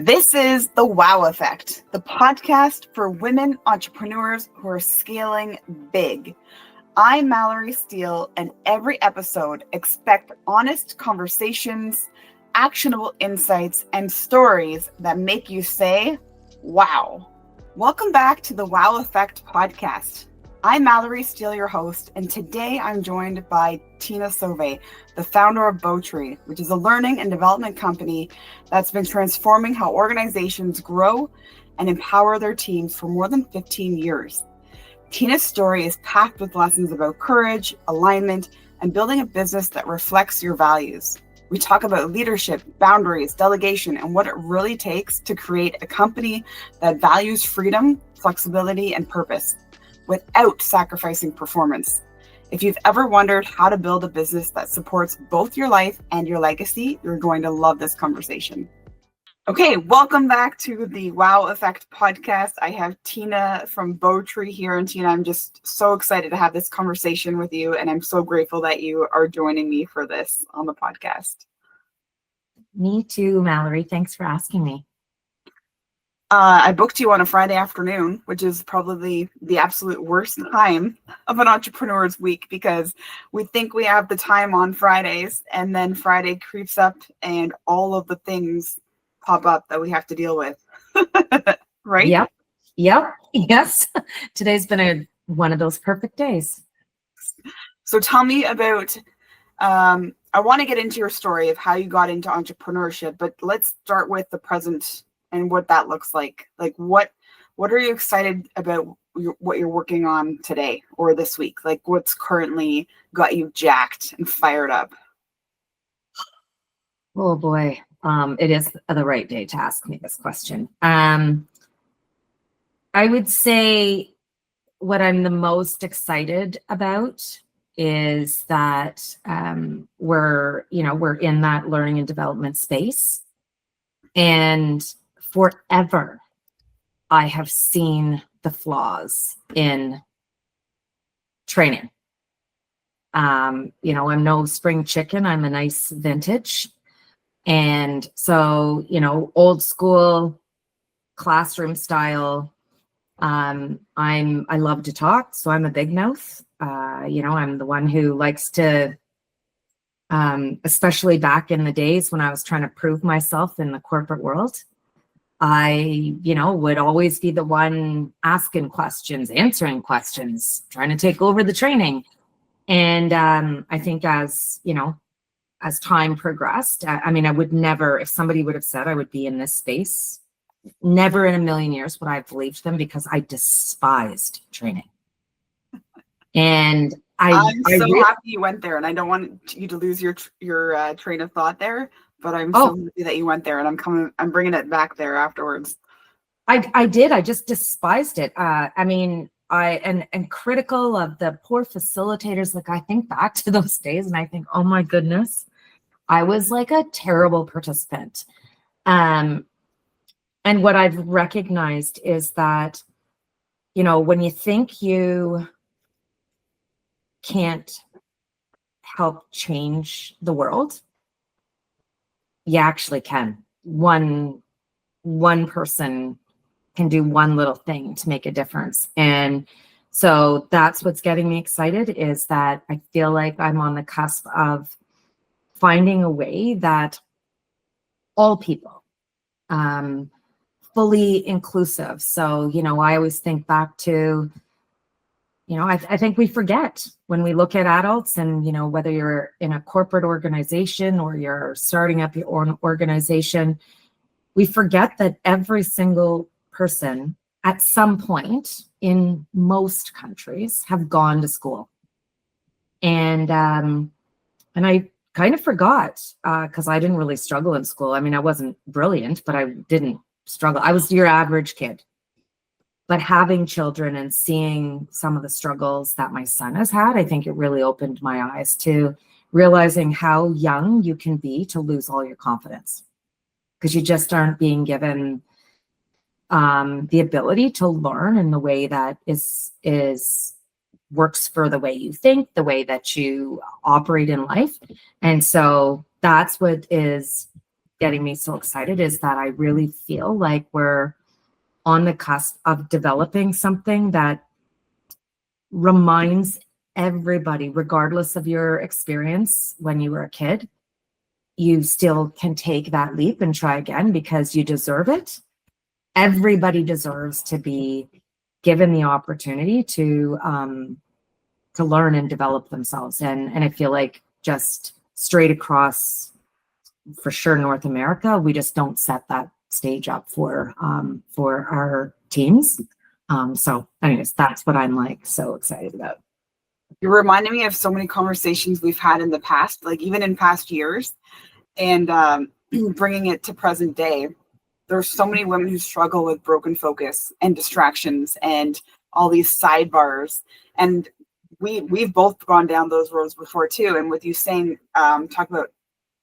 This is The Wow Effect, the podcast for women entrepreneurs who are scaling big. I'm Mallory Steele, and every episode expect honest conversations, actionable insights, and stories that make you say, wow. Welcome back to the Wow Effect podcast. I'm Mallory Steele, your host, and today I'm joined by Teena Sauvé, the founder of Bowtree, which is a learning and development company that's been transforming how organizations grow and empower their teams for more than 15 years. Teena's story is packed with lessons about courage, alignment, and building a business that reflects your values. We talk about leadership, boundaries, delegation, and what it really takes to create a company that values freedom, flexibility, and purpose without sacrificing performance. If you've ever wondered how to build a business that supports both your life and your legacy, you're going to love this conversation. Okay, welcome back to the Wow Effect podcast. I have Teena from Bowtree here. And Teena, I'm just so excited to have this conversation with you. And I'm so grateful that you are joining me for this on the podcast. Me too, Mallory. Thanks for asking me. I booked you on a Friday afternoon, which is probably the absolute worst time of an entrepreneur's week because we think we have the time on Fridays and then Friday creeps up and all of the things pop up that we have to deal with. Right? Yep. Yes. Today's been one of those perfect days. So tell me about, I want to get into your story of how you got into entrepreneurship, but let's start with the present and what that looks like. Like what are you excited about what you're working on today or this week? Like what's currently got you jacked and fired up? Oh boy. It is the right day to ask me this question. I would say what I'm the most excited about is that we're in that learning and development space. And forever, I have seen the flaws in training. I'm no spring chicken. I'm a nice vintage. And so, old school classroom style. I love to talk, so I'm a big mouth. I'm the one who likes to, especially back in the days when I was trying to prove myself in the corporate world. I, would always be the one asking questions, answering questions, trying to take over the training. And I think as time progressed, I would never, if somebody would have said I would be in this space, never in a million years would I have believed them because I despised training. And I'm so happy you went there, and I don't want you to lose your train of thought there. But I'm so happy that you went there, and I'm bringing it back there afterwards. I did. I just despised it. And critical of the poor facilitators. Like I think back to those days, and I think, oh my goodness, I was like a terrible participant. And what I've recognized is that, when you think you can't help change the world, you actually can. One person can do one little thing to make a difference. And so that's what's getting me excited, is that I feel like I'm on the cusp of finding a way that all people, fully inclusive. So, I always think back to, I think we forget when we look at adults and, whether you're in a corporate organization or you're starting up your own organization, we forget that every single person at some point in most countries have gone to school. And I kind of forgot because I didn't really struggle in school. I wasn't brilliant, but I didn't struggle. I was your average kid. But having children and seeing some of the struggles that my son has had, I think it really opened my eyes to realizing how young you can be to lose all your confidence, because you just aren't being given the ability to learn in the way that is works for the way you think, the way that you operate in life. And so that's what is getting me so excited is that I really feel like we're on the cusp of developing something that reminds everybody, regardless of your experience when you were a kid, you still can take that leap and try again because you deserve it. Everybody deserves to be given the opportunity to learn and develop themselves. And I feel like just straight across, for sure, North America, we just don't set that stage up for our teams. So anyways, that's what I'm like so excited about. You're reminding me of so many conversations we've had in the past, like even in past years, and bringing it to present day. There's so many women who struggle with broken focus and distractions and all these sidebars. And we've both gone down those roads before too. And with you saying, talk about,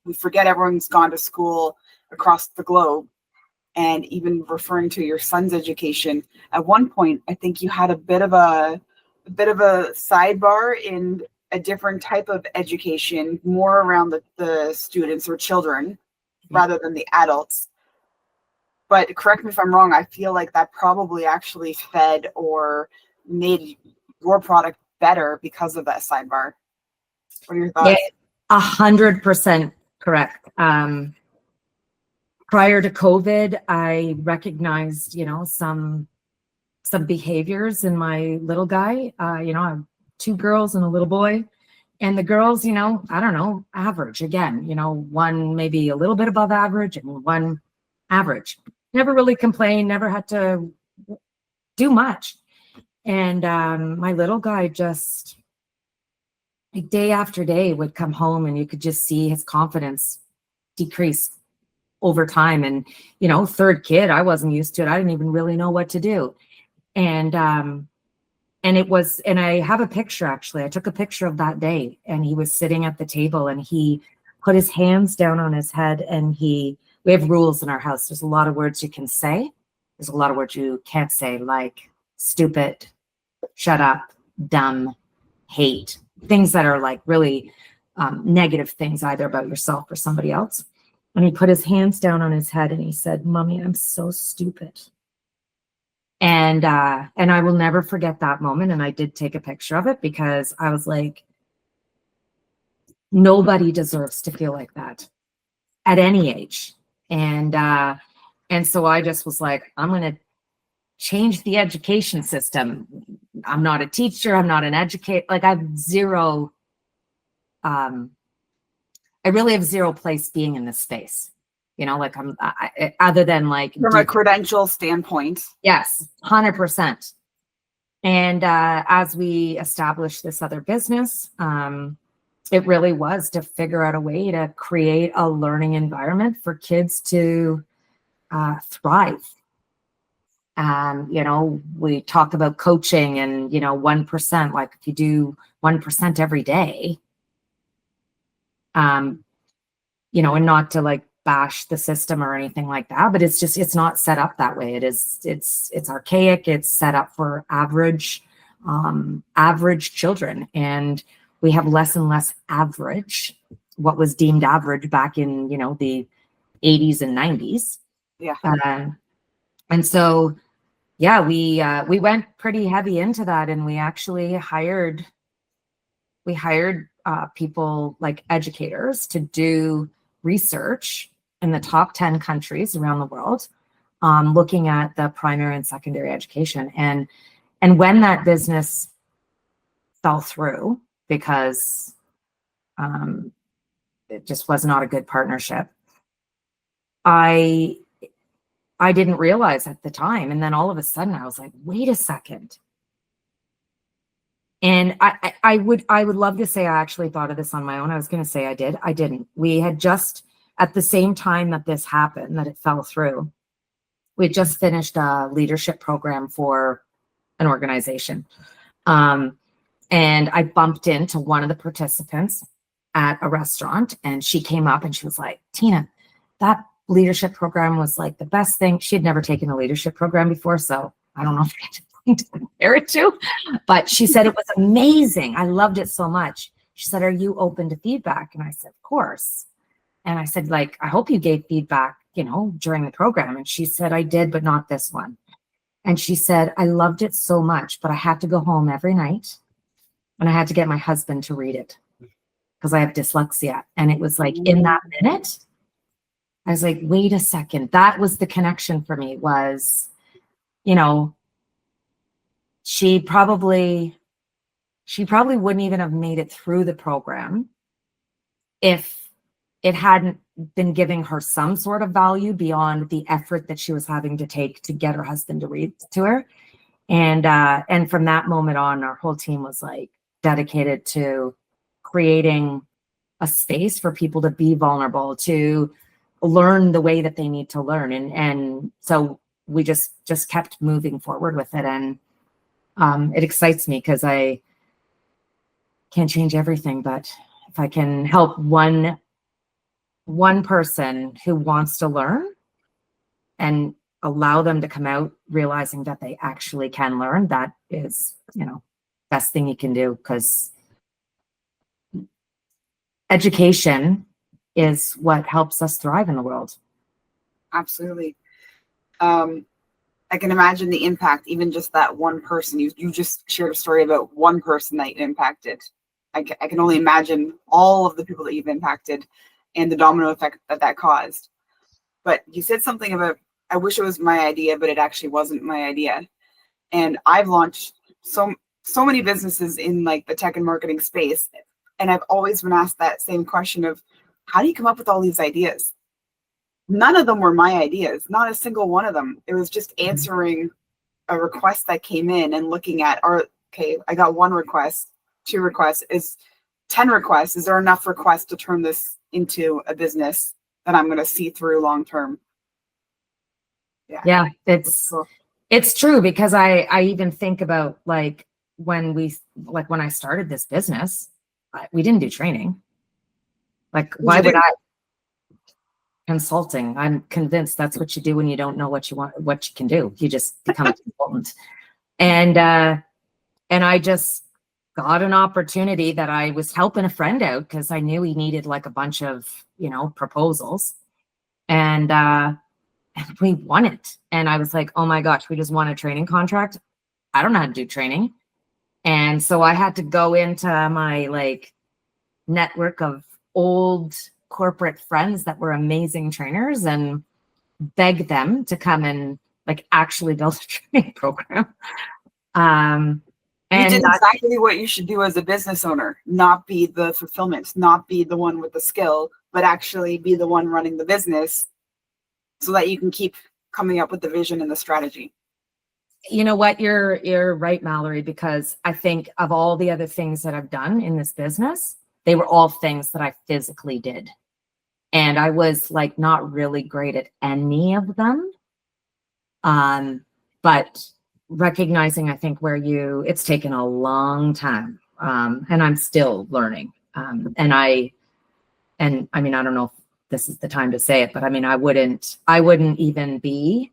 we forget everyone's gone to school across the globe, and even referring to your son's education. At one point, I think you had a bit of a sidebar in a different type of education, more around the students or children rather than the adults. But correct me if I'm wrong, I feel like that probably actually fed or made your product better because of that sidebar. What are your thoughts? Yeah, 100% correct. Prior to COVID, I recognized, some behaviors in my little guy. I have 2 girls and a little boy. And the girls, I don't know, average again, one maybe a little bit above average and one average. Never really complained, never had to do much. And my little guy just, like, day after day would come home and you could just see his confidence decrease over time. And, 3rd kid, I wasn't used to it. I didn't even really know what to do. And I have a picture, actually. I took a picture of that day, and he was sitting at the table and he put his hands down on his head, and we have rules in our house. There's a lot of words you can say. There's a lot of words you can't say, like stupid, shut up, dumb, hate, things that are like really negative things, either about yourself or somebody else. And he put his hands down on his head and he said, "Mommy, I'm so stupid." And I will never forget that moment. And I did take a picture of it because I was like, nobody deserves to feel like that at any age. And so I just was like, I'm going to change the education system. I'm not a teacher. I'm not an educator. Like, I have zero, I really have zero place being in this space. Like other than like from a credential standpoint. Yes, 100%. And as we established this other business, it really was to figure out a way to create a learning environment for kids to thrive. We talk about coaching and, 1%, like if you do 1% every day, and not to like bash the system or anything like that, but it's not set up that way. It's archaic. It's set up for average children, and we have less and less average, what was deemed average back in the 80s and 90s. Yeah. And so we went pretty heavy into that, and we actually hired people like educators to do research in the top 10 countries around the world, looking at the primary and secondary education. And when that business fell through because it just was not a good partnership, I didn't realize at the time. And then all of a sudden I was like, wait a second. And I would love to say I actually thought of this on my own. I was going to say I did. I didn't. We had just, at the same time that this happened, that it fell through, we had just finished a leadership program for an organization. And I bumped into one of the participants at a restaurant, and she came up and she was like, "Teena, that leadership program was like the best thing." She had never taken a leadership program before, so I don't know if I had to compare it to, but she said it was amazing. I loved it so much. She said, "Are you open to feedback?" And I said, "Of course." And I said, like, I hope you gave feedback, during the program. And she said, I did, but not this one. And she said, I loved it so much, but I had to go home every night and I had to get my husband to read it because I have dyslexia. And it was like in that minute, I was like, wait a second. That was the connection for me was, she probably wouldn't even have made it through the program if it hadn't been giving her some sort of value beyond the effort that she was having to take to get her husband to read to her. And from that moment on, our whole team was like dedicated to creating a space for people to be vulnerable, to learn the way that they need to learn. And so we just kept moving forward with it. And it excites me because I can't change everything, but if I can help one person who wants to learn and allow them to come out realizing that they actually can learn, that is, best thing you can do, because education is what helps us thrive in the world. Absolutely. I can imagine the impact, even just that one person. You just shared a story about one person that you impacted. I can only imagine all of the people that you've impacted and the domino effect that caused. But you said something about, I wish it was my idea, but it actually wasn't my idea. And I've launched so many businesses in like the tech and marketing space. And I've always been asked that same question of, how do you come up with all these ideas? None of them were my ideas, not a single one of them. It was just answering a request that came in and looking at, okay, I got 1 request, 2 requests, is 10 requests. Is there enough requests to turn this into a business that I'm going to see through long term? Yeah, it's true, because I even think about like when I started this business, we didn't do training. Like, why would I? Consulting. I'm convinced that's what you do when you don't know what you want, what you can do. You just become a consultant. And I just got an opportunity that I was helping a friend out because I knew he needed like a bunch of, proposals. And we won it. And I was like, oh my gosh, we just won a training contract. I don't know how to do training. And so I had to go into my like network of old corporate friends that were amazing trainers and beg them to come and like actually build a training program. And you did exactly what you should do as a business owner, not be the fulfillment, not be the one with the skill, but actually be the one running the business so that you can keep coming up with the vision and the strategy. You know what? You're right, Mallory, because I think of all the other things that I've done in this business, they were all things that I physically did. And I was like not really great at any of them. But recognizing, I think, it's taken a long time. And I'm still learning. And I mean, I don't know if this is the time to say it, but I mean, I wouldn't even be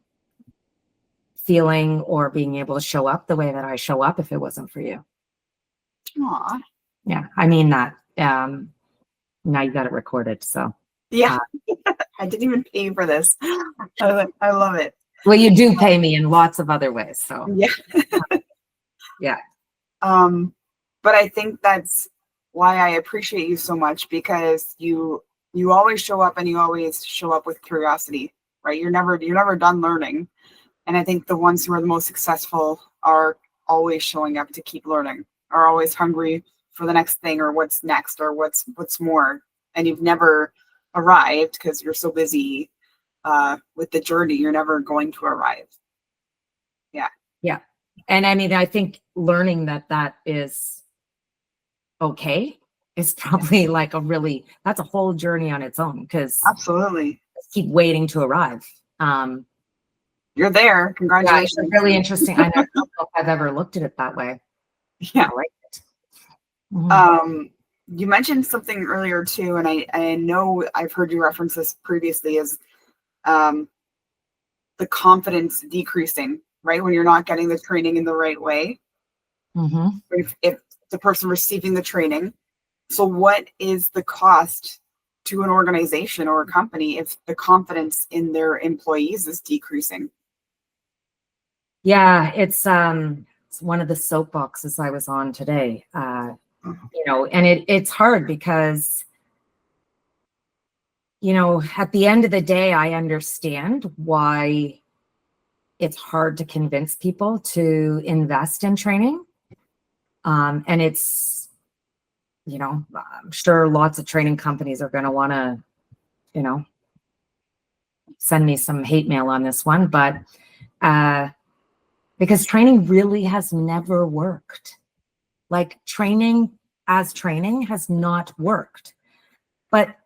feeling or being able to show up the way that I show up if it wasn't for you. Aw. Yeah, I mean that. Now you got it recorded, so. Yeah, I didn't even pay for this. I love it. Well, you do pay me in lots of other ways, so. Yeah. Yeah. But I think that's why I appreciate you so much, because you always show up, and you always show up with curiosity, right? You're never done learning. And I think the ones who are the most successful are always showing up to keep learning, are always hungry for the next thing or what's next or what's more. And you've never arrived because you're so busy with the journey. You're never going to arrive. Yeah. Yeah. And I mean, I think learning that is okay is probably like that's a whole journey on its own, because absolutely keep waiting to arrive. You're there. Congratulations. Yeah, it's really interesting. I don't know if I've ever looked at it that way. Yeah. I like it. Mm-hmm. You mentioned something earlier too, and I know I've heard you reference this previously, is the confidence decreasing, right? When you're not getting the training in the right way. Mm-hmm. If the person receiving the training. So what is the cost to an organization or a company if the confidence in their employees is decreasing? Yeah, it's one of the soapboxes I was on today. And it's hard because, at the end of the day, I understand why it's hard to convince people to invest in training. And it's, I'm sure lots of training companies are going to want to, send me some hate mail on this one, but because training really has never worked. Like training has not worked. But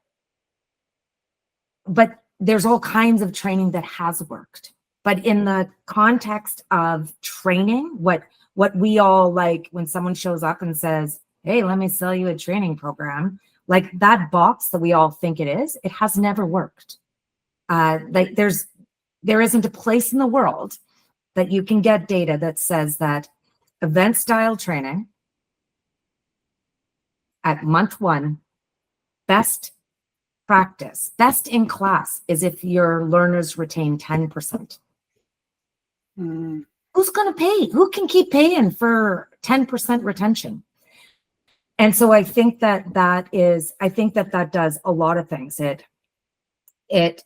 there's all kinds of training that has worked. But in the context of training, what we all like when someone shows up and says, hey, let me sell you a training program, like that box that we all think it is, it has never worked. Like there isn't a place in the world that you can get data that says that event style training at month 1, best practice, best in class is if your learners retain 10%. Who's going to pay? Who can keep paying for 10% retention? And so I think that does a lot of things. It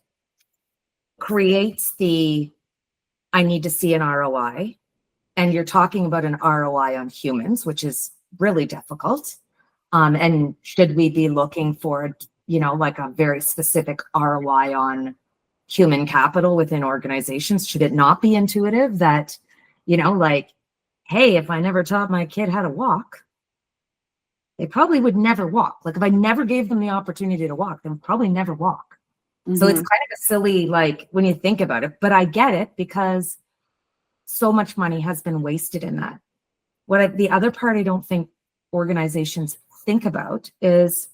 creates I need to see an ROI. And you're talking about an ROI on humans, which is really difficult. And should we be looking for, like a very specific ROI on human capital within organizations? Should it not be intuitive that, like, hey, if I never taught my kid how to walk, they probably would never walk. Like if I never gave them the opportunity to walk, they would probably never walk. So it's kind of a silly, like when you think about it, but I get it because so much money has been wasted in that. The other part I don't think organizations think about is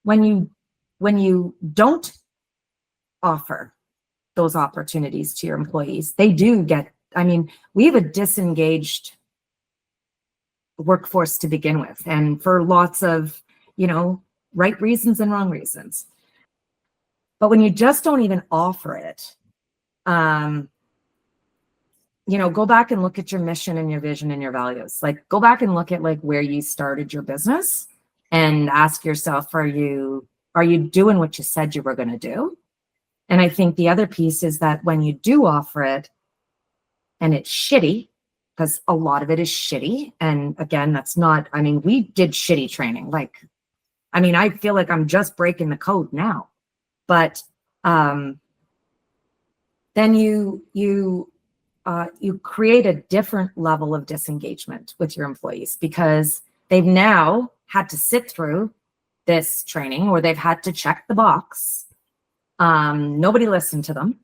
when you don't offer those opportunities to your employees, they do get, we have a disengaged workforce to begin with, and for lots of, right reasons and wrong reasons. But when you just don't even offer it, go back and look at your mission and your vision and your values. Like go back and look at like where you started your business and ask yourself, are you doing what you said you were going to do? And I think the other piece is that when you do offer it and it's shitty, because a lot of it is shitty. And again, that's not, we did shitty training. Like, I feel like I'm just breaking the code now, but then you create a different level of disengagement with your employees because they've now had to sit through this training or they've had to check the box. Nobody listened to them.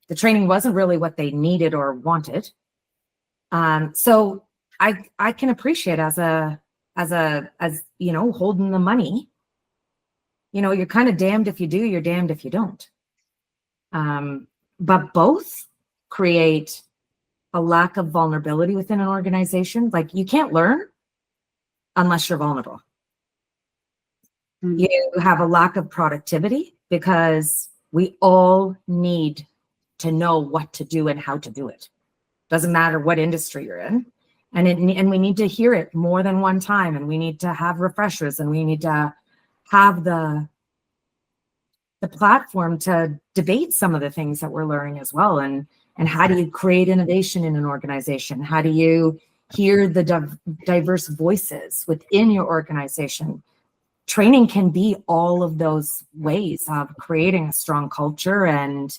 The training wasn't really what they needed or wanted. So I can appreciate as holding the money, you're kind of damned if you do, you're damned if you don't. But both create a lack of vulnerability within an organization. Like you can't learn unless you're vulnerable. You have a lack of productivity because we all need to know what to do and how to do it. Doesn't matter what industry you're in. And we need to hear it more than one time, and we need to have refreshers, and we need to have the platform to debate some of the things that we're learning as well. And how do you create innovation in an organization? How do you hear the diverse voices within your organization? Training can be all of those ways of creating a strong culture and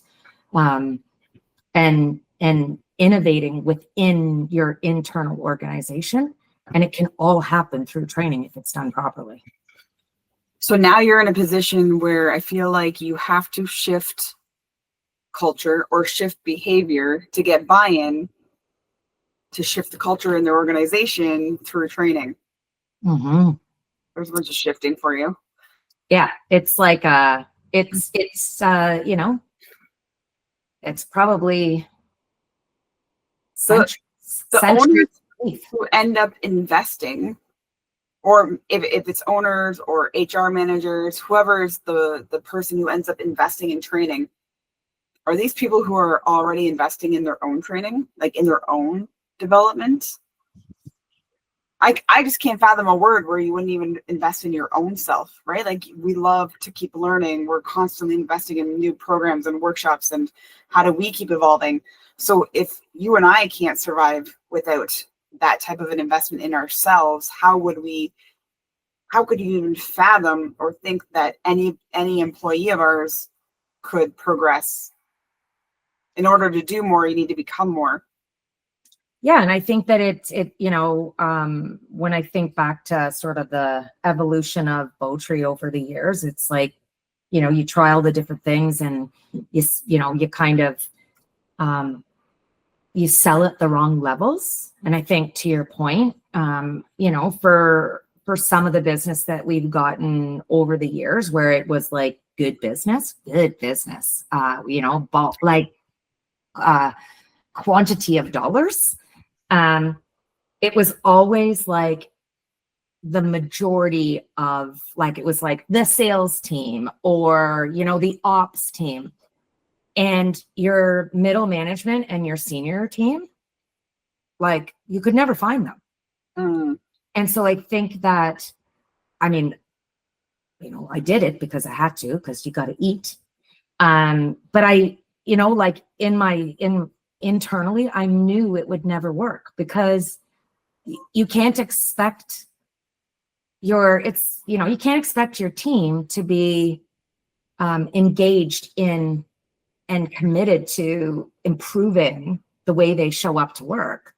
innovating within your internal organization. And it can all happen through training if it's done properly. So now you're in a position where I feel like you have to shift culture or shift behavior to get buy-in to shift the culture in the organization through training. There's a bunch of shifting for you. Yeah, it's like it's probably the owners who end up investing or if it's owners or HR managers, whoever's the person who ends up investing in training, are these people who are already investing in their own training, like in their own development? I just can't fathom a word where you wouldn't even invest in your own self, right? Like, we love to keep learning. We're constantly investing in new programs and workshops, and how do we keep evolving? So if you and I can't survive without that type of an investment in ourselves, how could you even fathom or think that any employee of ours could progress? In order to do more, you need to become more. Yeah, and I think that when I think back to sort of the evolution of Bowtree over the years, it's like, you try all the different things, and you kind of you sell at the wrong levels. And I think, to your point, for some of the business that we've gotten over the years, where it was like good business, quantity of dollars. It was always like the majority of, like, it was like the sales team or, the ops team, and your middle management and your senior team, like, you could never find them. And so I think that, I mean, I did it because I had to, because you got to eat. But I, like internally, I knew it would never work, because you can't expect you can't expect your team to be engaged in and committed to improving the way they show up to work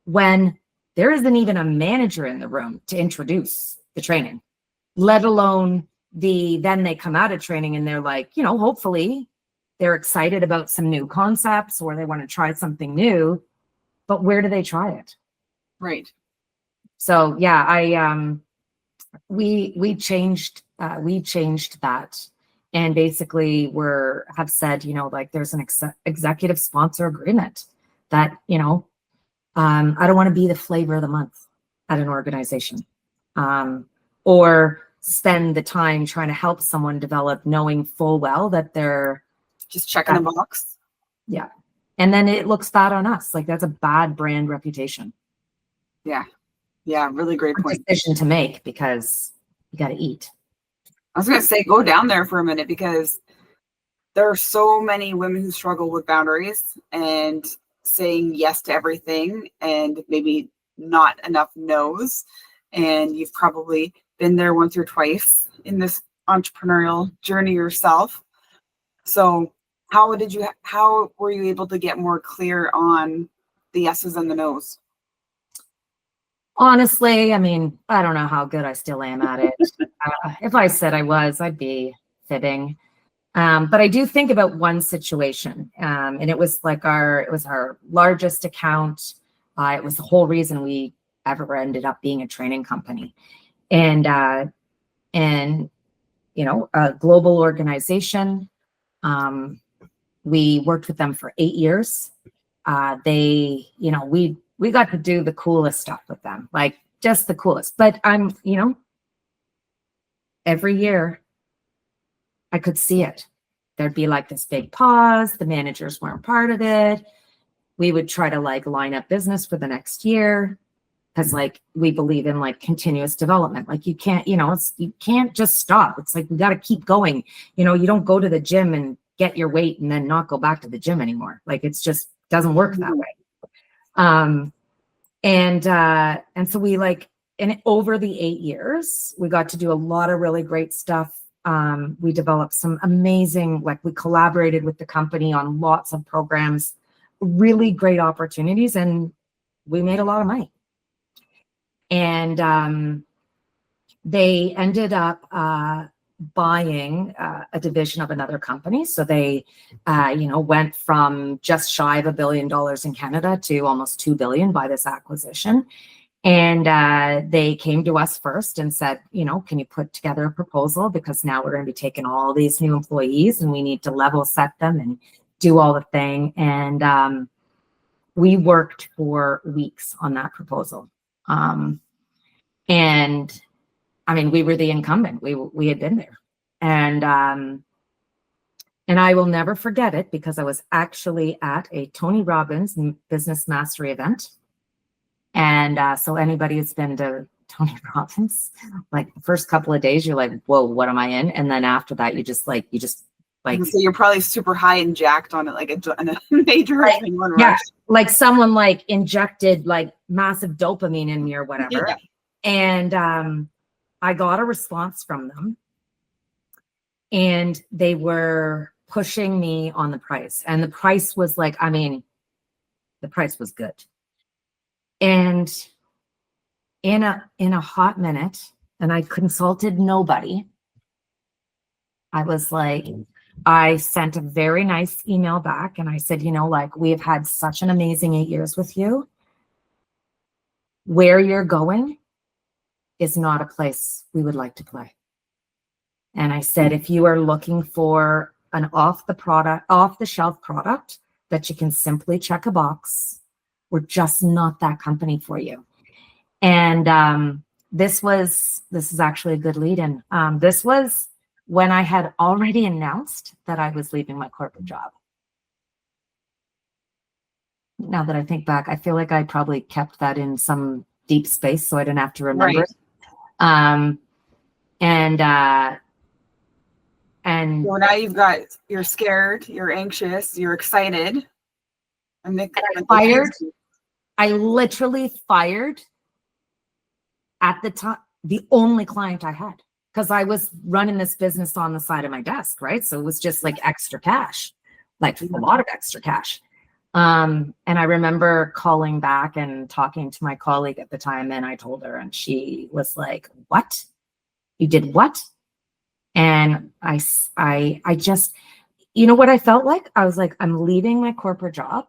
when there isn't even a manager in the room to introduce the training, let alone then they come out of training and they're like, hopefully they're excited about some new concepts or they want to try something new, but where do they try it? Right. So yeah, we changed that, and basically have said, like, there's an executive sponsor agreement that, I don't want to be the flavor of the month at an organization, or spend the time trying to help someone develop, knowing full well that they're just checking a box. Yeah. And then it looks bad on us. Like, that's a bad brand reputation. Yeah. Yeah. Really great point. Decision to make, because you got to eat. I was going to say, go down there for a minute, because there are so many women who struggle with boundaries and saying yes to everything, and maybe not enough no's. And you've probably been there once or twice in this entrepreneurial journey yourself. So how were you able to get more clear on the yeses and the nos? Honestly, I mean, I don't know how good I still am at it. If I said I was, I'd be fibbing. But I do think about one situation, and it was our largest account. It was the whole reason we ever ended up being a training company, and a global organization. We worked with them for 8 years. We got to do the coolest stuff with them, like just the coolest. But every year I could see it. There'd be like this big pause. The managers weren't part of it. We would try to line up business for the next year, because we believe in continuous development. Like, you can't, you can't just stop. It's like, we got to keep going. You don't go to the gym and get your weight and then not go back to the gym anymore. Like, it's just doesn't work that way. And so and over the 8 years, we got to do a lot of really great stuff. We developed some amazing, we collaborated with the company on lots of programs, really great opportunities, and we made a lot of money. And they ended up buying a division of another company. So they, went from just shy of $1 billion in Canada to almost $2 billion by this acquisition. And they came to us first and said, can you put together a proposal? Because now we're going to be taking all these new employees and we need to level set them and do all the thing. And we worked for weeks on that proposal. And I mean, we were the incumbent. We had been there. And I will never forget it because I was actually at a Tony Robbins Business Mastery event. And so anybody who's been to Tony Robbins, like the first couple of days, you're like, whoa, what am I in? And then after that, you just like, so you're probably super high and jacked on it, like a major like, adrenaline yeah, rush. like someone like injected like massive dopamine in me or whatever. Yeah. And I got a response from them, and they were pushing me on the price. And the price was like, I mean, the price was good. And in a hot minute, and I consulted nobody, I was like, I sent a very nice email back and I said, you know, like, we have had such an amazing 8 years with you. Where you're going is not a place we would like to play. And I said, if you are looking for an off the shelf product that you can simply check a box, we're just not that company for you. And this is actually a good lead in. This was when I had already announced that I was leaving my corporate job. Now that I think back, I feel like I probably kept that in some deep space so I didn't have to remember it. And so now you're scared, you're anxious, you're excited. And I literally fired at the time the only client I had, because I was running this business on the side of my desk, right? So it was just like extra cash, like a lot of extra cash. And I remember calling back and talking to my colleague at the time, and I told her, and she was like, "What? You did what?" And I just, you know what I felt like? I was like, I'm leaving my corporate job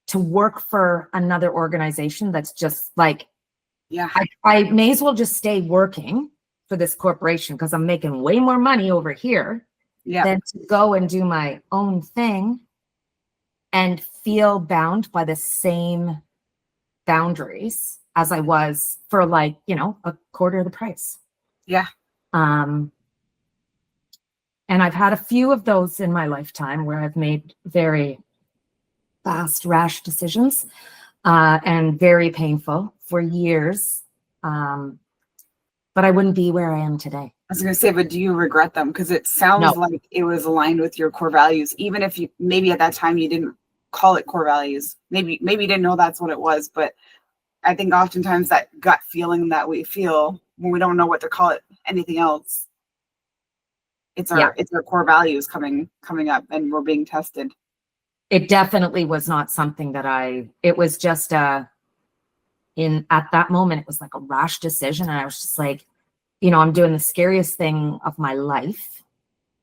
to work for another organization that's just like, yeah, I may as well just stay working for this corporation because I'm making way more money over here than to go and do my own thing and feel bound by the same boundaries as I was for, like, you know, a quarter of the price. Yeah. And I've had a few of those in my lifetime where I've made very fast, rash decisions, and very painful for years. But I wouldn't be where I am today. I was going to say, but do you regret them? Because it sounds like it was aligned with your core values, even if you maybe at that time you didn't call it core values. Maybe you didn't know that's what it was. But I think oftentimes that gut feeling that we feel when we don't know what to call it, anything else, it's our core values coming up, and we're being tested. It definitely was not something that it was just at that moment, it was like a rash decision. And I was just like, you know, I'm doing the scariest thing of my life,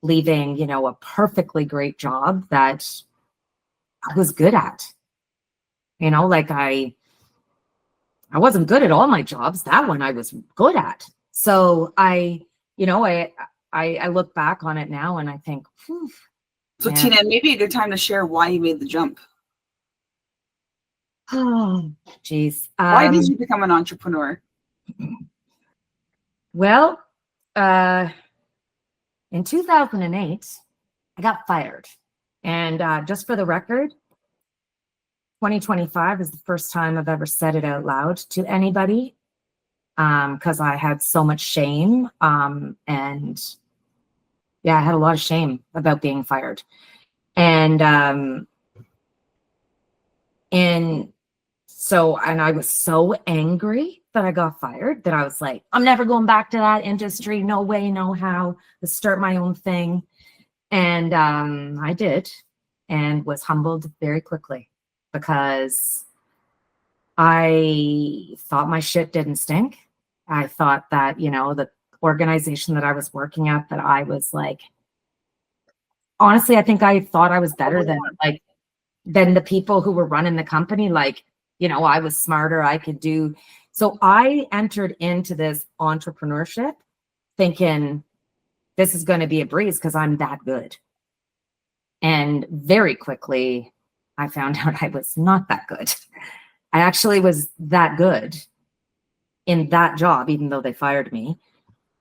leaving, you know, a perfectly great job that I was good at. You know, like I wasn't good at all my jobs. That one I was good at. So I look back on it now and I think, whew. So Teena, maybe a good time to share why you made the jump. Oh, geez. Why did you become an entrepreneur? Well, in 2008, I got fired. And just for the record, 2025 is the first time I've ever said it out loud to anybody, because I had so much shame. And yeah, I had a lot of shame about being fired. And I was so angry that I got fired that I was like, I'm never going back to that industry. No way, no how. Let's start my own thing. And I did, and was humbled very quickly because I thought my shit didn't stink. I thought that, you know, the organization that I was working at, that I was like, honestly, I think I thought I was better than the people who were running the company. Like, you know, I was smarter, I could do. So I entered into this entrepreneurship thinking this is going to be a breeze because I'm that good. And very quickly, I found out I was not that good. I actually was that good, in that job, even though they fired me,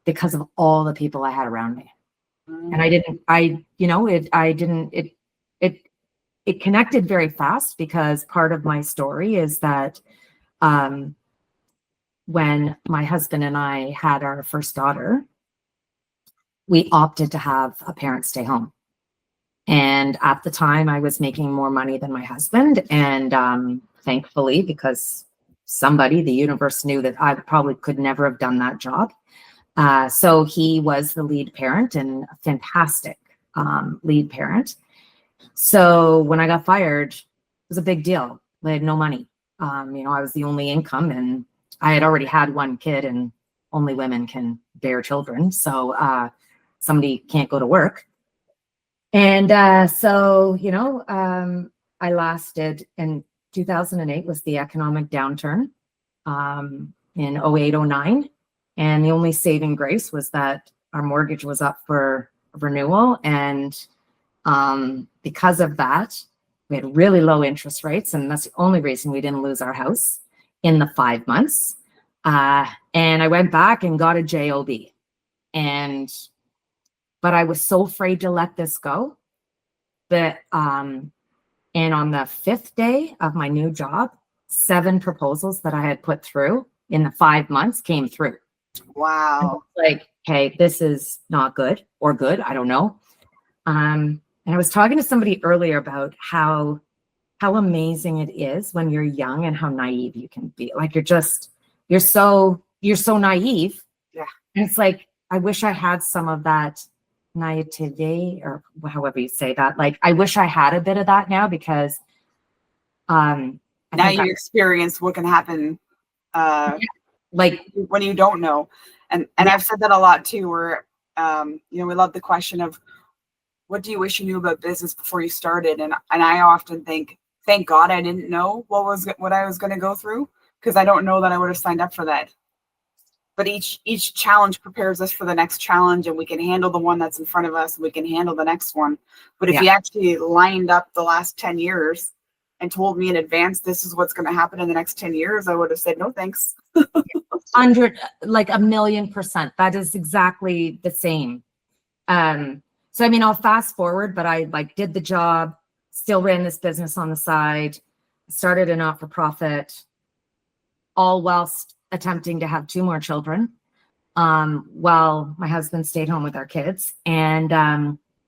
because of all the people I had around me. And it connected very fast, because part of my story is that when my husband and I had our first daughter, we opted to have a parent stay home. And at the time, I was making more money than my husband. And thankfully, because somebody, the universe, knew that I probably could never have done that job. So he was the lead parent, and a fantastic lead parent. So when I got fired, it was a big deal. I had no money. I was the only income, and I had already had one kid, and only women can bear children. So somebody can't go to work. And I lasted, in 2008 was the economic downturn in 08, 09. And the only saving grace was that our mortgage was up for renewal. And because of that, we had really low interest rates. And that's the only reason we didn't lose our house in the 5 months. And I went back and got a job. But I was so afraid to let this go that, and on the 5th day of my new job, 7 proposals that I had put through in the 5 months came through. Wow. Like, hey, this is not good, or good, I don't know. And I was talking to somebody earlier about how amazing it is when you're young and how naive you can be. Like, you're so naive. Yeah. And it's like, I wish I had some of that naivete, or however you say that. Like, I wish I had a bit of that now, because now you experience what can happen like when you don't know. And I've said that a lot too, where we love the question of, what do you wish you knew about business before you started? And I often think, thank God I didn't know what I was going to go through, because I don't know that I would have signed up for that. But each challenge prepares us for the next challenge, and we can handle the one that's in front of us, and we can handle the next one. But if you actually lined up the last 10 years and told me in advance, this is what's going to happen in the next 10 years, I would have said, no, thanks. 1,000,000%. That is exactly the same. So, I mean, I'll fast forward, but I did the job, still ran this business on the side, started a not-for-profit, all whilst attempting to have 2 more children, while my husband stayed home with our kids. And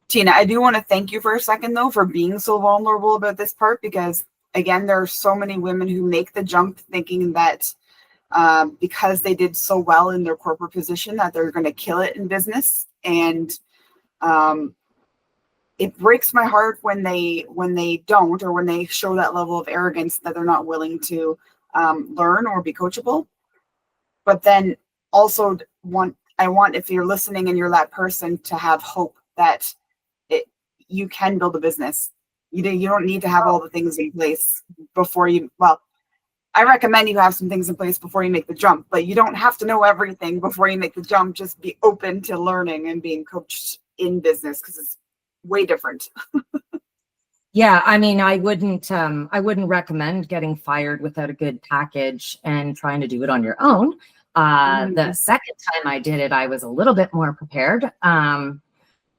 Teena, I do want to thank you for a second, though, for being so vulnerable about this part, because, again, there are so many women who make the jump thinking that because they did so well in their corporate position that they're going to kill it in business. And it breaks my heart when they don't, or when they show that level of arrogance that they're not willing to learn or be coachable. But then also I want, if you're listening and you're that person, to have hope that you can build a business. You don't need to have all the things in place before you, well, I recommend you have some things in place before you make the jump, but you don't have to know everything before you make the jump. Just be open to learning and being coached in business, because it's way different. Yeah, I mean, I wouldn't recommend getting fired without a good package and trying to do it on your own. The second time I did it, I was a little bit more prepared.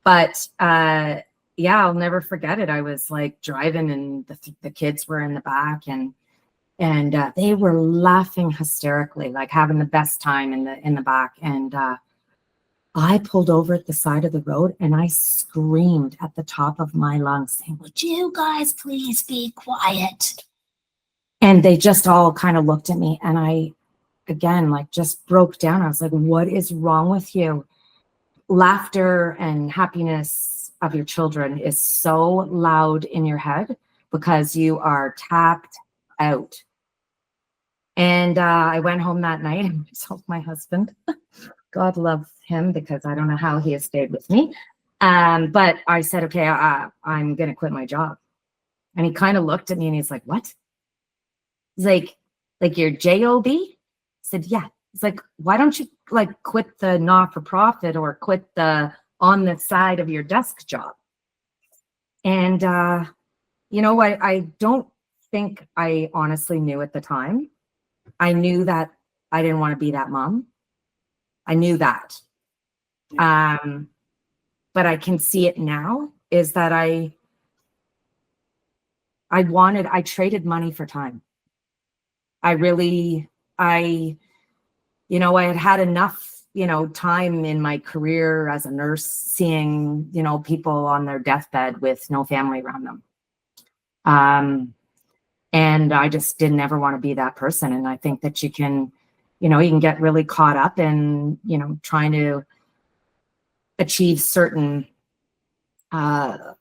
But yeah, I'll never forget it. I was like driving, and the kids were in the back, and they were laughing hysterically, like having the best time in the back. And I pulled over at the side of the road, and I screamed at the top of my lungs, saying, "Would you guys please be quiet?" And they just all kind of looked at me, and I, again, like, just broke down. I was like, what is wrong with you? Laughter and happiness of your children is so loud in your head because you are tapped out. And I went home that night and told my husband, God love him, because I don't know how he has stayed with me. But I said, okay, I'm going to quit my job. And he kind of looked at me and he's like, what? He's like your job? I said, yeah. He's like, why don't you quit the not-for-profit or quit the on the side of your desk job? And, I don't think I honestly knew at the time. I knew that I didn't want to be that mom. I knew that. But I can see it now is that I traded money for time. I had enough, time in my career as a nurse, seeing, people on their deathbed with no family around them. And I just didn't ever want to be that person. And I think that you can get really caught up in, trying to achieve certain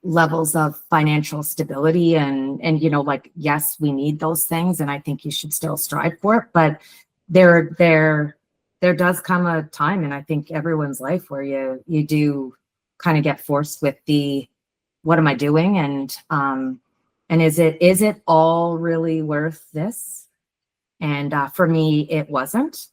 levels of financial stability and yes, we need those things, and I think you should still strive for it, but there does come a time, and I think everyone's life, where you do kind of get forced with the, what am I doing, and is it all really worth this? And for me, it wasn't.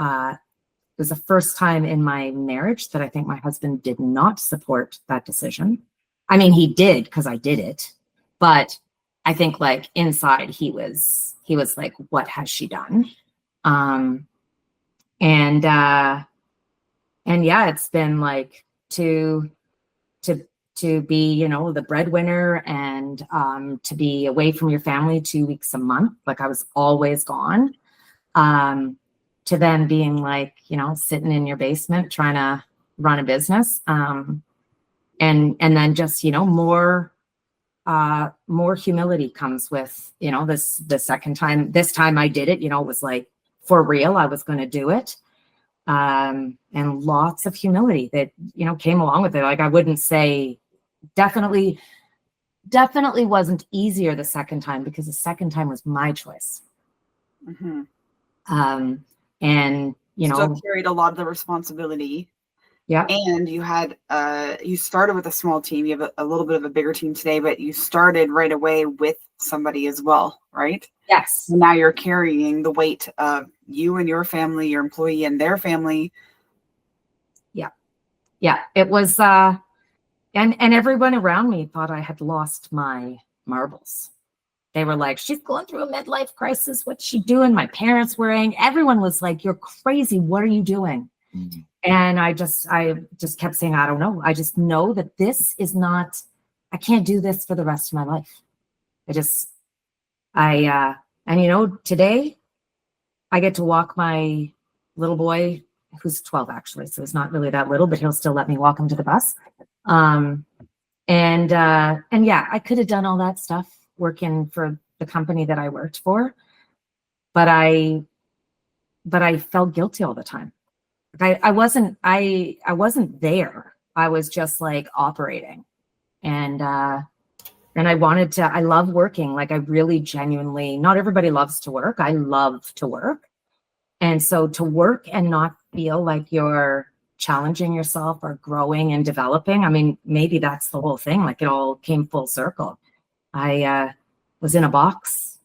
It was the first time in my marriage that I think my husband did not support that decision. I mean, he did, because I did it, but I think like inside he was like, what has she done? And yeah, it's been like to be, the breadwinner, and to be away from your family 2 weeks a month. Like, I was always gone. To then being like, sitting in your basement trying to run a business. And then just, more humility comes with, the second time. This time I did it, it was like, for real, I was going to do it. And lots of humility that, came along with it. Like, I wouldn't say, definitely wasn't easier the second time, because the second time was my choice. Mm-hmm. And still carried a lot of the responsibility. Yeah. And you had you started with a small team. You have a little bit of a bigger team today, but you started right away with somebody as well, right? Yes. And now you're carrying the weight of you and your family, your employee and their family. Yeah. It was and everyone around me thought I had lost my marbles. They were like, she's going through a midlife crisis. What's she doing? My parents were in. Everyone was like, you're crazy. What are you doing? Mm-hmm. And I just kept saying, I don't know. I just know that this is not, I can't do this for the rest of my life. Today I get to walk my little boy, who's 12 actually. So he's not really that little, but he'll still let me walk him to the bus. And yeah, I could have done all that stuff working for the company that I worked for, but I felt guilty all the time. I wasn't there. I was just like operating, and I love working. Like, I really genuinely, not everybody loves to work. I love to work. And so to work and not feel like you're challenging yourself or growing and developing. I mean, maybe that's the whole thing. Like, it all came full circle. I was in a box,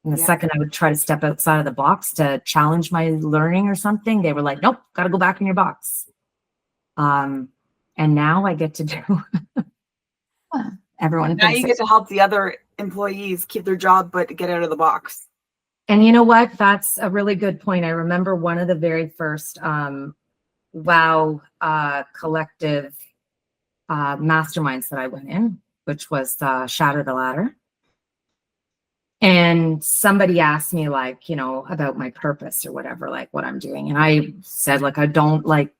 and the second I would try to step outside of the box to challenge my learning or something, they were like, nope, got to go back in your box. And now I get to do everyone. Now you get to help the other employees keep their job, but get out of the box. And you know what? That's a really good point. I remember one of the very first WOW collective masterminds that I went in, which was Shatter the Ladder. And somebody asked me, like, about my purpose or whatever, like what I'm doing. And I said, like, I've got, like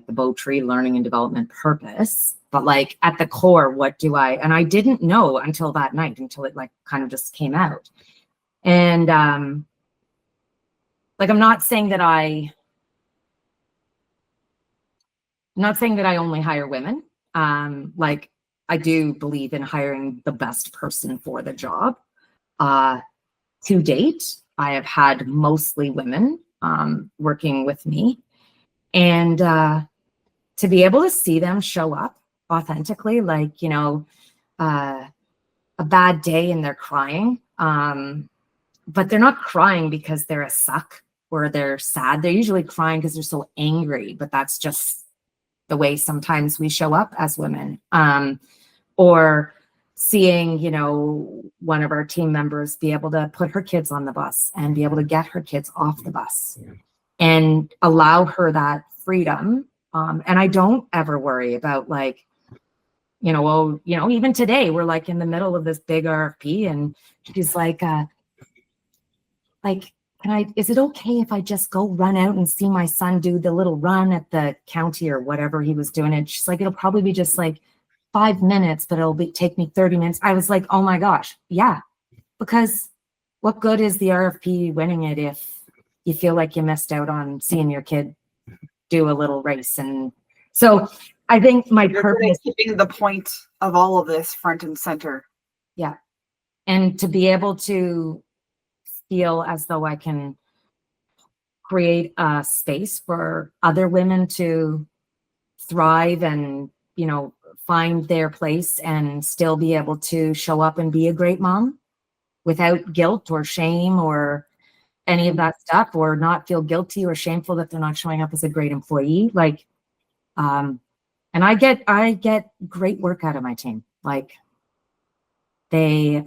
the bow tree learning and development purpose, but like at the core, what do I, and I didn't know until that night, until it like kind of just came out. And like, I'm not saying that I only hire women. Like, I do believe in hiring the best person for the job. To date, I have had mostly women working with me, and to be able to see them show up authentically, like, a bad day and they're crying, but they're not crying because they're a suck or they're sad. They're usually crying because they're so angry, but that's just the way sometimes we show up as women. Or seeing, you know, one of our team members be able to put her kids on the bus and be able to get her kids off the bus and allow her that freedom. And I don't ever worry about like, you know, well, you know, even today we're like in the middle of this big RFP and she's like, is it okay if I just go run out and see my son do the little run at the county or whatever he was doing? And she's like, it'll probably be just like 5 minutes, but take me 30 minutes. I was like, oh my gosh. Yeah. Because what good is the RFP winning it if you feel like you missed out on seeing your kid do a little race? And so I think my purpose, keeping the point of all of this front and center. Yeah. And to be able to feel as though I can create a space for other women to thrive and, you know, find their place and still be able to show up and be a great mom without guilt or shame or any of that stuff, or not feel guilty or shameful that they're not showing up as a great employee. Like, and I get great work out of my team. Like they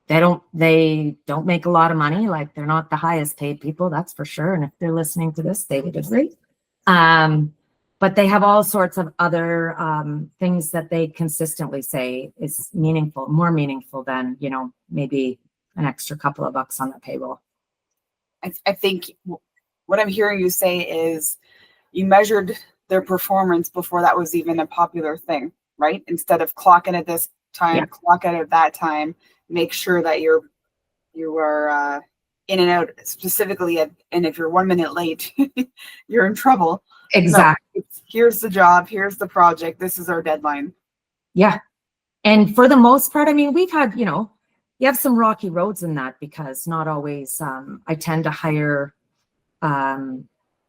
don't make a lot of money. Like they're not the highest paid people, that's for sure. And if they're listening to this, they would agree. But they have all sorts of other things that they consistently say is meaningful, more meaningful than, you know, maybe an extra couple of bucks on the payroll. I think what I'm hearing you say is you measured their performance before that was even a popular thing, right? Instead of clock in at this time, clock out at that time, make sure that you are in and out specifically and if you're 1 minute late, you're in trouble. Exactly. No, here's the job, here's the project, this is our deadline. Yeah. And for the most part, I mean, we've had, you know, you have some rocky roads in that because not always, I tend to hire a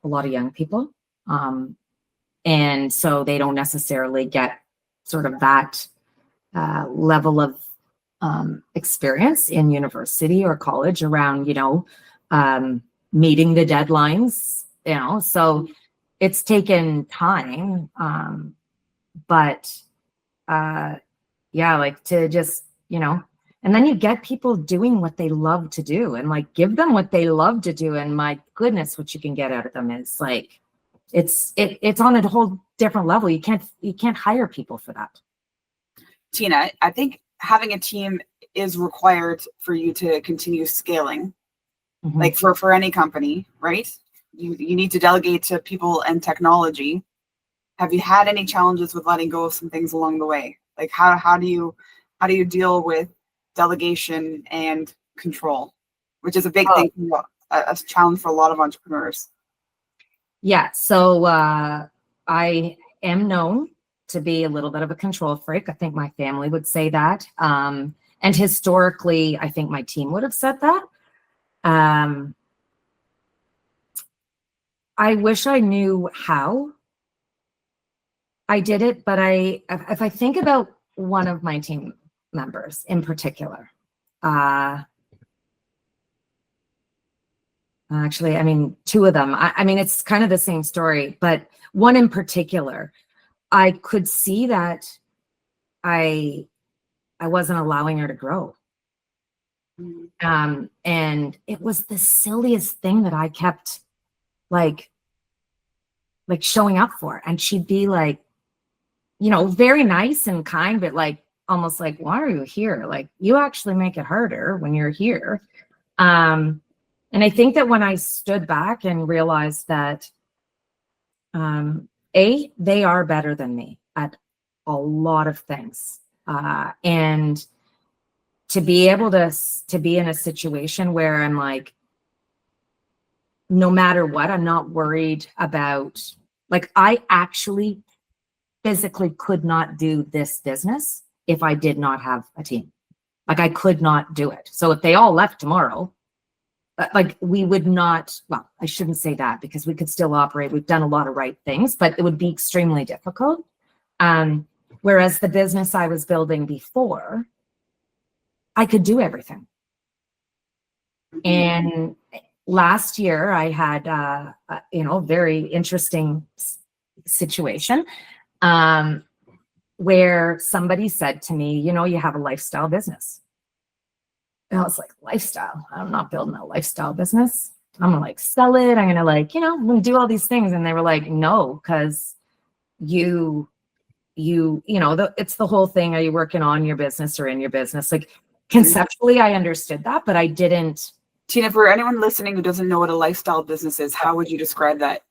lot of young people. And so they don't necessarily get sort of that level of experience in university or college around, you know, meeting the deadlines, you know, so it's taken time. But yeah, like to just, you know, and then you get people doing what they love to do and like give them what they love to do. And my goodness, what you can get out of them is like, it's on a whole different level. You can't hire people for that. Teena, I think having a team is required for you to continue scaling. Mm-hmm. Like for any company, right? You need to delegate to people and technology. Have you had any challenges with letting go of some things along the way? Like how do you deal with delegation and control, which is a big thing, a challenge for a lot of entrepreneurs? Yeah. So I am known to be a little bit of a control freak. I think my family would say that. And historically, I think my team would have said that. I wish I knew how I did it, but if I think about one of my team members in particular, actually, I mean, two of them, I mean, it's kind of the same story, but one in particular, I could see that I wasn't allowing her to grow. And it was the silliest thing that I kept like showing up for. And she'd be like, you know, very nice and kind, but like almost like, why are you here? Like you actually make it harder when you're here. And I think that when I stood back and realized that they are better than me at a lot of things. And to be able to be in a situation where I'm like, no matter what, I'm not worried about, like, I actually physically could not do this business if I did not have a team. Like I could not do it. So if they all left tomorrow, like we would not, well, I shouldn't say that because we could still operate. We've done a lot of right things, but it would be extremely difficult. Whereas the business I was building before, I could do everything. And last year I had, you know, very interesting situation. where somebody said to me, you know, you have a lifestyle business. And I was like, lifestyle? I'm not building a lifestyle business. I'm gonna like sell it. I'm gonna like, you know, I'm gonna do all these things. And they were like, no, because you know, it's the whole thing. Are you working on your business or in your business? Like conceptually, I understood that, but I didn't. Teena, for anyone listening who doesn't know what a lifestyle business is, how would you describe that?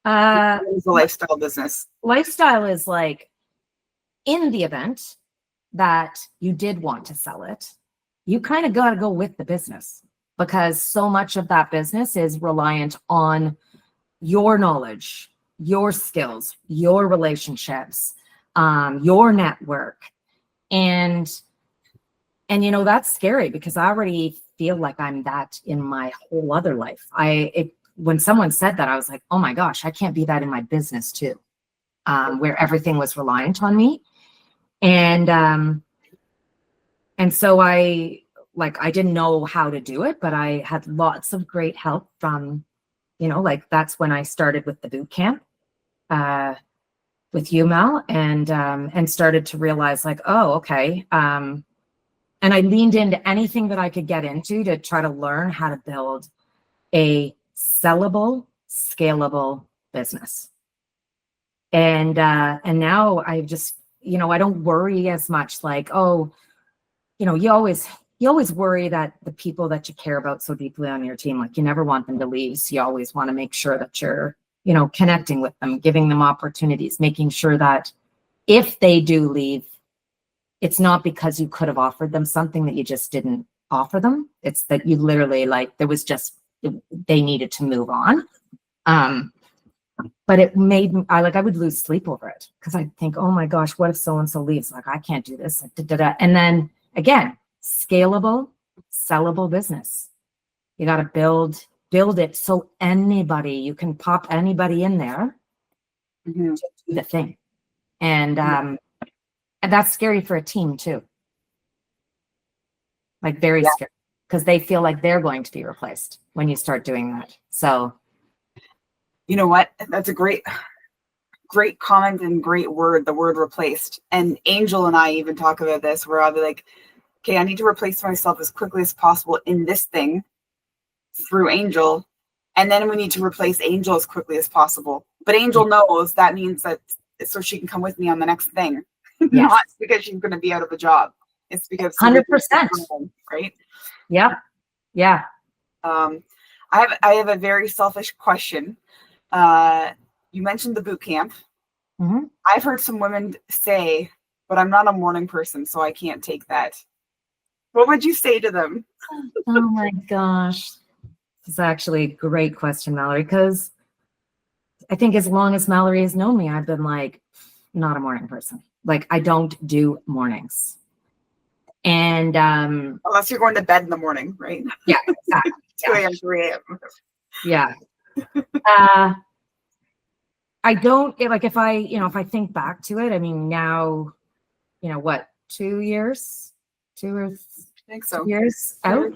What is a lifestyle business? Lifestyle is like, in the event that you did want to sell it, you kind of got to go with the business, because so much of that business is reliant on your knowledge, your skills, your relationships, your network. And you know, that's scary because I already feel like I'm that in my whole other life. When someone said that, I was like, oh my gosh, I can't be that in my business too, where everything was reliant on me. And so I didn't know how to do it, but I had lots of great help from, you know, like that's when I started with the boot camp with you, Mal, and started to realize like, oh, okay. And I leaned into anything that I could get into to try to learn how to build a sellable, scalable business. And now I just, you know, I don't worry as much like, oh, you know, you always worry that the people that you care about so deeply on your team, like you never want them to leave. So you always want to make sure that you're, you know, connecting with them, giving them opportunities, making sure that if they do leave, it's not because you could have offered them something that you just didn't offer them. It's that you literally like, there was just, they needed to move on. But it made me, I would lose sleep over it because I'd think, oh my gosh, what if so-and-so leaves? Like, I can't do this. And then again, scalable, sellable business. You got to build it so you can pop anybody in there to do the thing. And that's scary for a team too. Like very scary, because they feel like they're going to be replaced when you start doing that. So, you know what? That's a great comment and great word, the word replaced. And Angel and I even talk about this, where I'll be like, okay, I need to replace myself as quickly as possible in this thing through Angel. And then we need to replace Angel as quickly as possible. But Angel knows that means that so she can come with me on the next thing. Yes. Not because she's going to be out of a job. It's because 100%, right? Yeah. Yeah. I have a very selfish question. You mentioned the boot camp. Mm-hmm. I've heard some women say, but I'm not a morning person, so I can't take that. What would you say to them? Oh my gosh. This is actually a great question, Mallory, because I think as long as Mallory has known me, I've been like, not a morning person. Like, I don't do mornings. And unless you're going to bed in the morning, right? Yeah, exactly. 2 a.m., 3 a.m. Yeah. I don't like if I think back to it, I mean, now, you know, what, 2 years? 2 or 3 I think so. years out.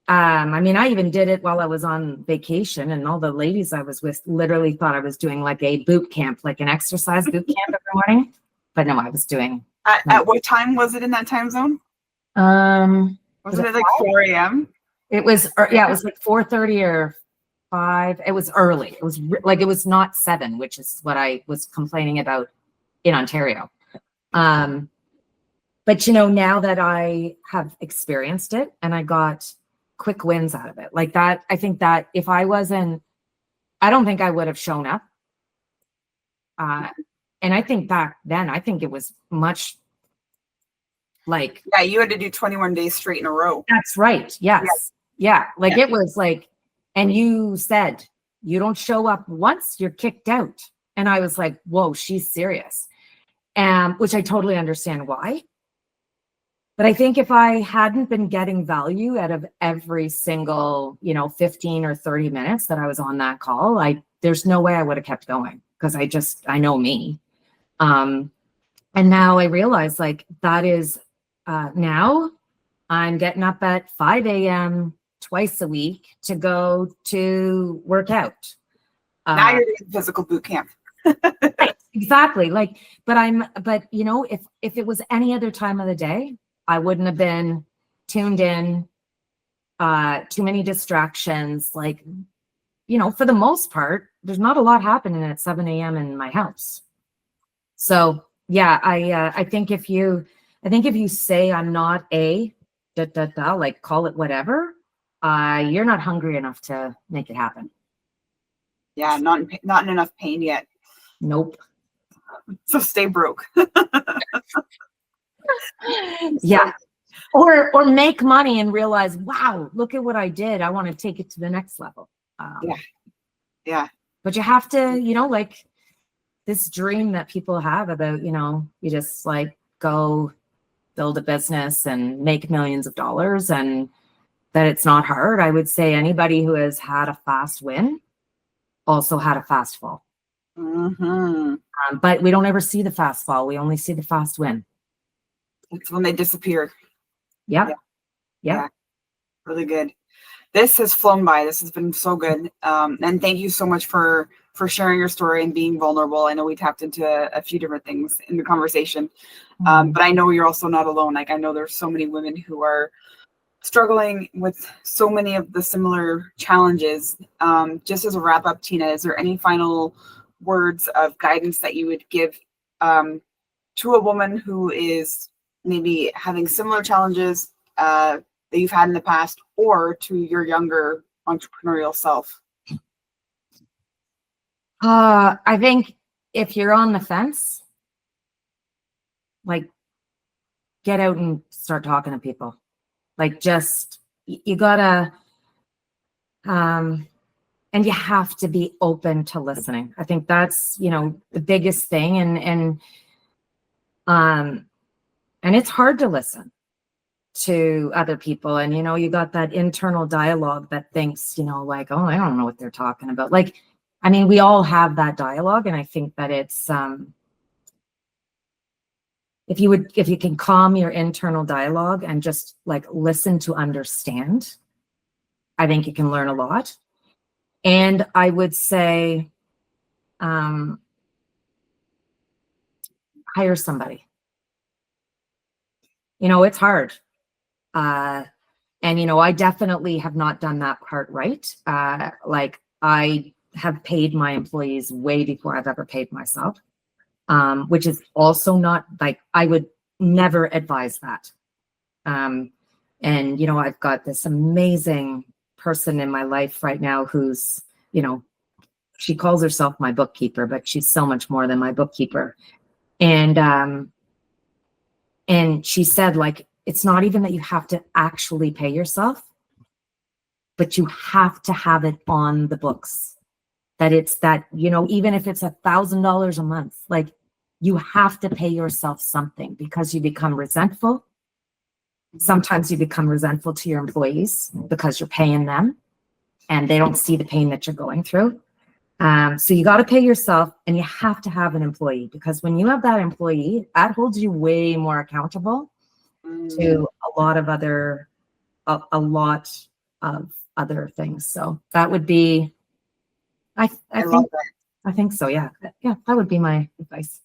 I mean, I even did it while I was on vacation, and all the ladies I was with literally thought I was doing like a boot camp, like an exercise boot camp every morning. But no, I was doing. At what time was it in that time zone? Wasn't it like 4 a.m.? It was, yeah, it was like 4:30 or 5. It was early. It was like, it was not 7, which is what I was complaining about in Ontario. But you know, now that I have experienced it and I got quick wins out of it, like that, I think that if I wasn't, I don't think I would have shown up. And I think back then, I think it was much like, yeah, you had to do 21 days straight in a row. That's right. Yes. Yeah. Like it was like, and you said, you don't show up once, you're kicked out. And I was like, whoa, she's serious. Which I totally understand why. But I think if I hadn't been getting value out of every single, 15 or 30 minutes that I was on that call, there's no way I would have kept going, because I know me. And now I realize like that is, now I'm getting up at 5 a.m. twice a week to go to work out. Now you're doing physical boot camp. Right. Exactly. Like, but you know, if it was any other time of the day, I wouldn't have been tuned in, too many distractions. Like, you know, for the most part, there's not a lot happening at 7 a.m. in my house. So yeah, I think if you say I'm not a like call it whatever, you're not hungry enough to make it happen. Yeah, not in enough pain yet. Nope. So stay broke. Yeah. Or make money and realize, wow, look at what I did. I want to take it to the next level. Yeah. Yeah. But you have to, you know, like this dream that people have about, you know, you just like go build a business and make millions of dollars and that it's not hard. I would say anybody who has had a fast win also had a fast fall. Mm-hmm. But we don't ever see the fast fall. We only see the fast win. It's when they disappear. Yep. Yeah. Yep. Yeah. Really good. This has flown by. This has been so good. And thank you so much for sharing your story and being vulnerable. I know we tapped into a few different things in the conversation. But I know you're also not alone. Like I know there's so many women who are struggling with so many of the similar challenges. Just as a wrap up, Teena, is there any final words of guidance that you would give to a woman who is maybe having similar challenges that you've had in the past, or to your younger entrepreneurial self? I think if you're on the fence, like get out and start talking to people. Like just you gotta and you have to be open to listening. I think that's, you know, the biggest thing. And it's hard to listen to other people. And, you know, you got that internal dialogue that thinks, you know, like, oh, I don't know what they're talking about. Like, I mean, we all have that dialogue. And I think that it's, if you can calm your internal dialogue and just like listen to understand, I think you can learn a lot. And I would say, hire somebody. You know, it's hard. And, you know, I definitely have not done that part right. Like I have paid my employees way before I've ever paid myself, which is also not like, I would never advise that. And, you know, I've got this amazing person in my life right now who's, you know, she calls herself my bookkeeper, but she's so much more than my bookkeeper. And she said, like, it's not even that you have to actually pay yourself, but you have to have it on the books. That it's that, you know, even if it's $1,000 a month, like you have to pay yourself something because you become resentful. Sometimes you become resentful to your employees because you're paying them and they don't see the pain that you're going through. So you got to pay yourself and you have to have an employee, because when you have that employee, that holds you way more accountable to a lot of other things. So that would be, I think so. Yeah. Yeah. That would be my advice.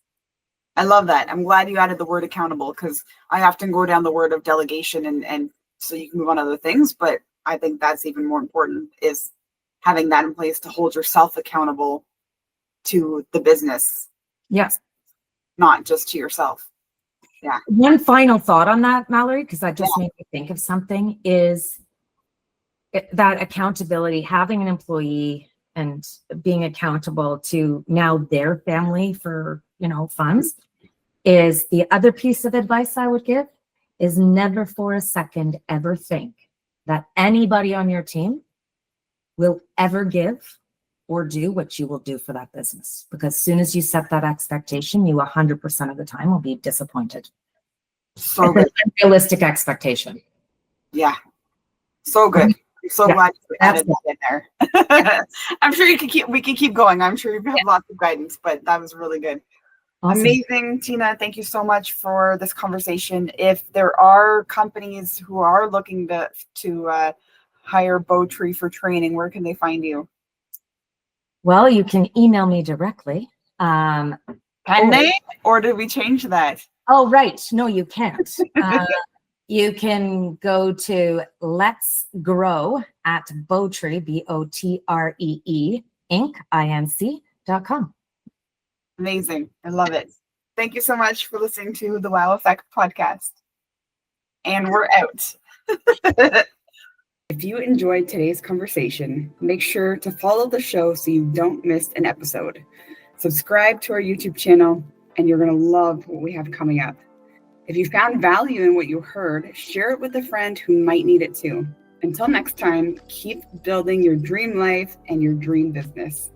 I love that. I'm glad you added the word accountable, because I often go down the word of delegation and so you can move on to other things. But I think that's even more important, is having that in place to hold yourself accountable to the business. Yes. Not just to yourself. Yeah. One final thought on that, Mallory, because that just made me think of something, is that accountability, having an employee and being accountable to now their family for, you know, funds, is the other piece of advice I would give, is never for a second ever think that anybody on your team will ever give or do what you will do for that business. Because as soon as you set that expectation, you 100% of the time will be disappointed. So good. Realistic expectation. Yeah. So good. I'm so glad you added that in there. I'm sure we can keep going. I'm sure you have lots of guidance, but that was really good. Awesome. Amazing, Teena. Thank you so much for this conversation. If there are companies who are looking to hire Bowtree for training, where can they find you? Well, you can email me directly. Can they? Or did we change that? Oh, right. No, you can't. You can go to Let's Grow at Botree, Botree, Inc.com. Amazing. I love it. Thank you so much for listening to the Wow Effect podcast. And we're out. If you enjoyed today's conversation, make sure to follow the show so you don't miss an episode. Subscribe to our YouTube channel, and you're going to love what we have coming up. If you found value in what you heard, share it with a friend who might need it too. Until next time, keep building your dream life and your dream business.